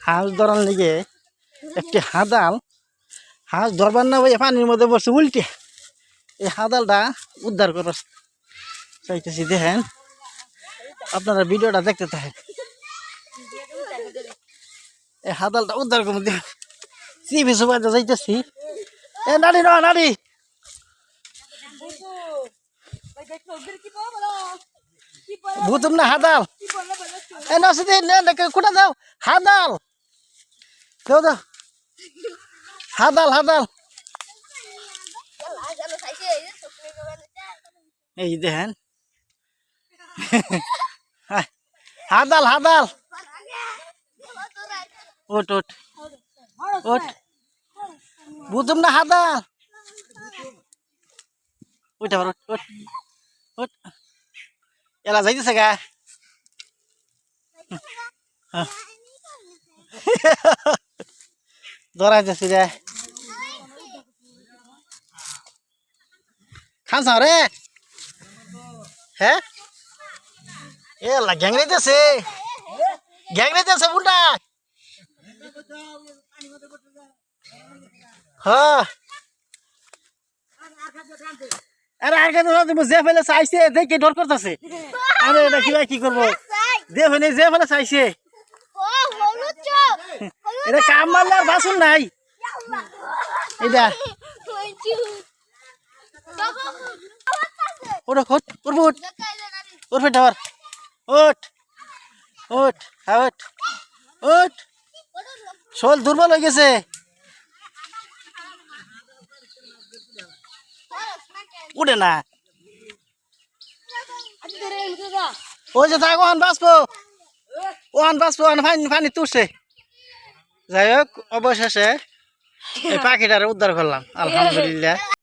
হাঁস ধরার লিগে একটি হাদাল হাঁস ধরবার না ভাই পানির মধ্যে বসে উল্টে এই হাদালটা উদ্ধার করার চাইতেছি। দেখেন আপনারা ভিডিওটা দেখতে থাকেন। এই হাদালটা উদ্ধার করে দেখেন চিপি সুবাইতে যাইতেছি। এ নারী না নারী ভুতুম না হাদাল এ নসিদি কোটা দাও হাদাল দাও দাও হাদাল হাদাল এই দেখেন হাদাল হাদাল ওট ওট ওট বুঝুম না হাদাল ওইটা ওট ওট ওট এলা যাইতেছে গা ধরাইতেছি রে খানছ রে হ্যাঁ এলা গ্যাংরাইতেছে গ্যাংরাইতেছে বুড়া হ্যাঁ আরে আর কেন যে ফেলে চাইছে দেখে ডর করতেছে। আরে এটা কি করবো দে ফেলে যে ফেলে চাইছে এটা কাম মারলে আর বাসুন নাই এটা ওটা ওট উঠবো উঠ উঠবে ধর ওঠ ওঠ হ্যাঁ ওঠ ওঠ শোল দুর্বল হয়ে গেছে। উঠে না ওই যে থাক ওহান বাঁচবো ওহান বাঁচবো পানি তুলছে। যাই হোক অবশেষে এই পাখিটারে উদ্ধার করলাম আলহামদুলিল্লাহ।